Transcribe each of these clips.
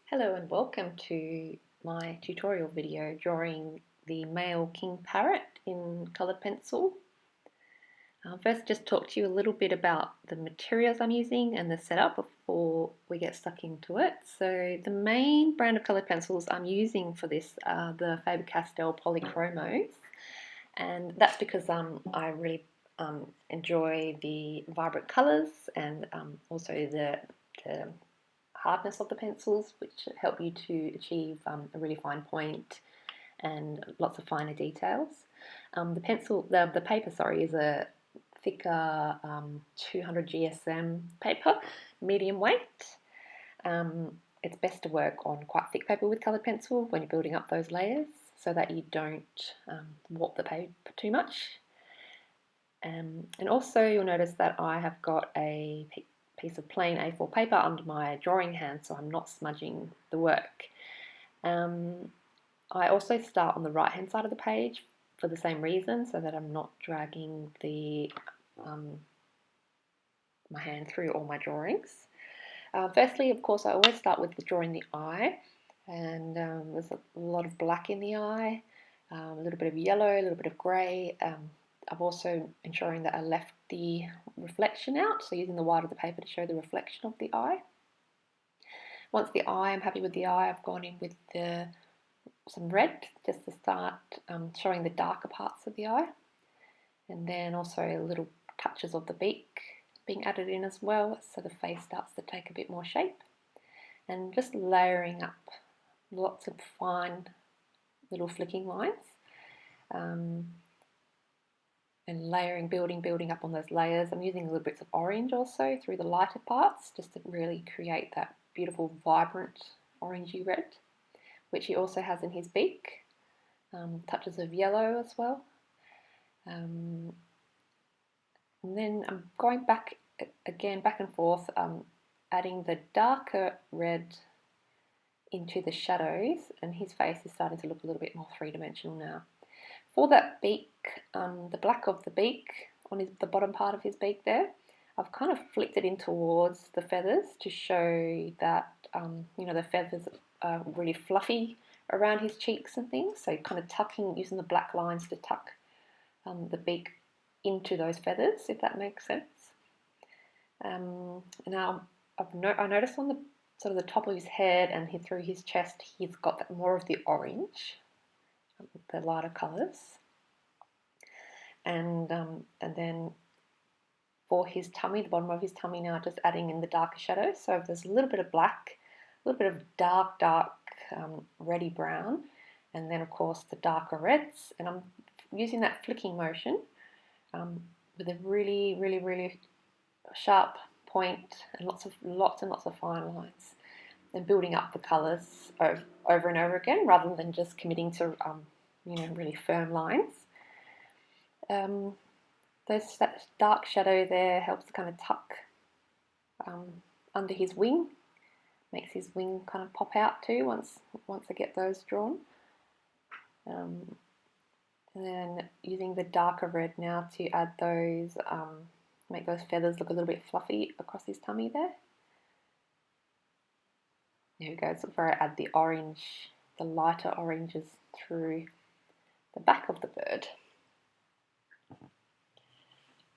Hello and welcome to my tutorial video drawing the male king parrot in coloured pencil. I'll first just talk to you a little bit about the materials I'm using and the setup before we get stuck into it. So the main brand of coloured pencils I'm using for this are the Faber-Castell Polychromos, and that's because I really enjoy the vibrant colours and also the hardness of the pencils, which help you to achieve a really fine point and lots of finer details. The paper, is a thicker 200 GSM paper, medium weight. It's best to work on quite thick paper with coloured pencil when you're building up those layers, so that you don't warp the paper too much. And also you'll notice that I have got a piece of plain A4 paper under my drawing hand, so I'm not smudging the work. I also start on the right hand side of the page for the same reason, so that I'm not dragging my hand through all my drawings. Firstly, of course, I always start with drawing the eye, and there's a lot of black in the eye, a little bit of yellow, a little bit of grey. I've also ensuring that I left the reflection out, so using the white of the paper to show the reflection of the eye. Once the eye, I'm happy with the eye, I've gone in with some red just to start showing the darker parts of the eye, and then also little touches of the beak being added in as well, so the face starts to take a bit more shape, and just layering up lots of fine little flicking lines. And layering, building up on those layers. I'm using little bits of orange also through the lighter parts, just to really create that beautiful, vibrant orangey red, which he also has in his beak. Touches of yellow as well. And then I'm going back and forth, adding the darker red into the shadows, and his face is starting to look a little bit more three-dimensional now. For that beak, the black of the beak on the bottom part of his beak there, I've kind of flicked it in towards the feathers to show that the feathers are really fluffy around his cheeks and things. So kind of using the black lines to tuck the beak into those feathers, if that makes sense. Now I noticed on the sort of the top of his head and through his chest, he's got more of the orange, the lighter colours, and then for his tummy, the bottom of his tummy now, just adding in the darker shadows. So there's a little bit of black, a little bit of dark reddy brown, and then of course the darker reds. And I'm using that flicking motion with a really sharp point and lots and lots of fine lines, and building up the colours over and over again, rather than just committing to really firm lines. That dark shadow there helps to kind of tuck under his wing, makes his wing kind of pop out too once I get those drawn. And then using the darker red now to add those, make those feathers look a little bit fluffy across his tummy there. There we go, so where I add the orange, the lighter oranges through the back of the bird.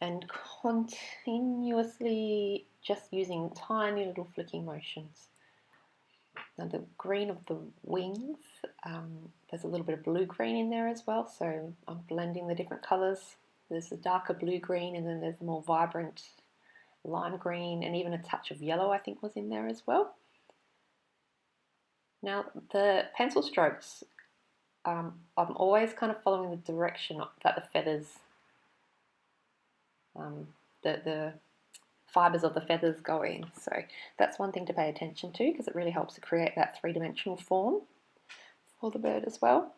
And continuously just using tiny little flicking motions. Now the green of the wings, there's a little bit of blue-green in there as well, so I'm blending the different colours. There's a darker blue-green, and then there's a more vibrant lime green, and even a touch of yellow I think was in there as well. Now the pencil strokes, I'm always kind of following the direction that the feathers, the fibres of the feathers go in. So that's one thing to pay attention to, because it really helps to create that three-dimensional form for the bird as well.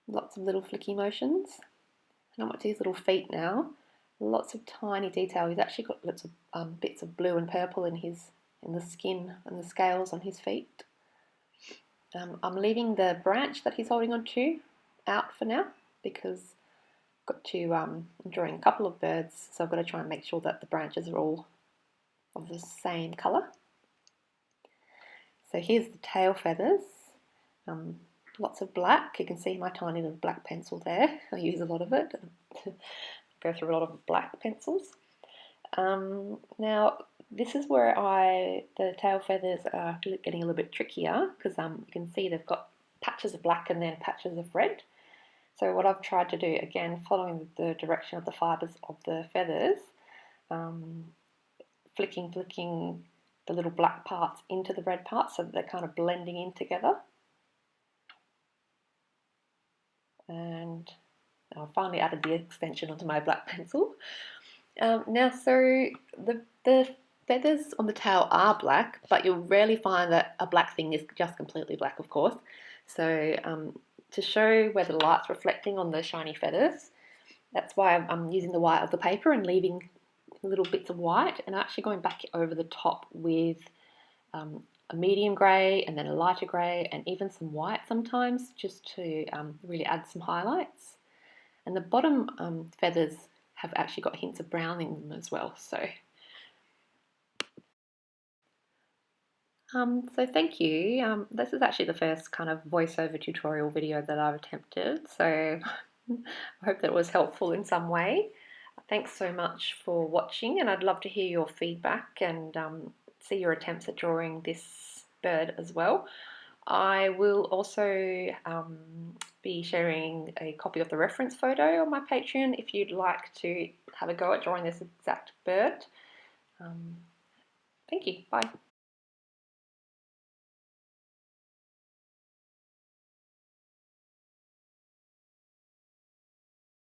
Lots of little flicky motions. And I'm onto his little feet now. Lots of tiny detail. He's actually got lots of bits of blue and purple in the skin and the scales on his feet. I'm leaving the branch that he's holding on to out for now, because I'm drawing a couple of birds, so I've got to try and make sure that the branches are all of the same colour. So here's the tail feathers. Lots of black. You can see my tiny little black pencil there. I use a lot of it. Go through a lot of black pencils. Now this is where the tail feathers are getting a little bit trickier, because you can see they've got patches of black and then patches of red. So what I've tried to do, again following the direction of the fibres of the feathers, flicking the little black parts into the red parts so that they're kind of blending in together. And I finally added the extension onto my black pencil. Now, so the feathers on the tail are black, but you'll rarely find that a black thing is just completely black, of course. So to show where the light's reflecting on the shiny feathers, that's why I'm using the white of the paper and leaving little bits of white, and actually going back over the top with a medium grey and then a lighter grey and even some white sometimes, just to really add some highlights. And the bottom feathers have actually got hints of brown in them as well. So thank you. This is actually the first kind of voiceover tutorial video that I've attempted, so I hope that was helpful in some way. Thanks so much for watching, and I'd love to hear your feedback and see your attempts at drawing this bird as well. I will also be sharing a copy of the reference photo on my Patreon if you'd like to have a go at drawing this exact bird. Thank you. Bye.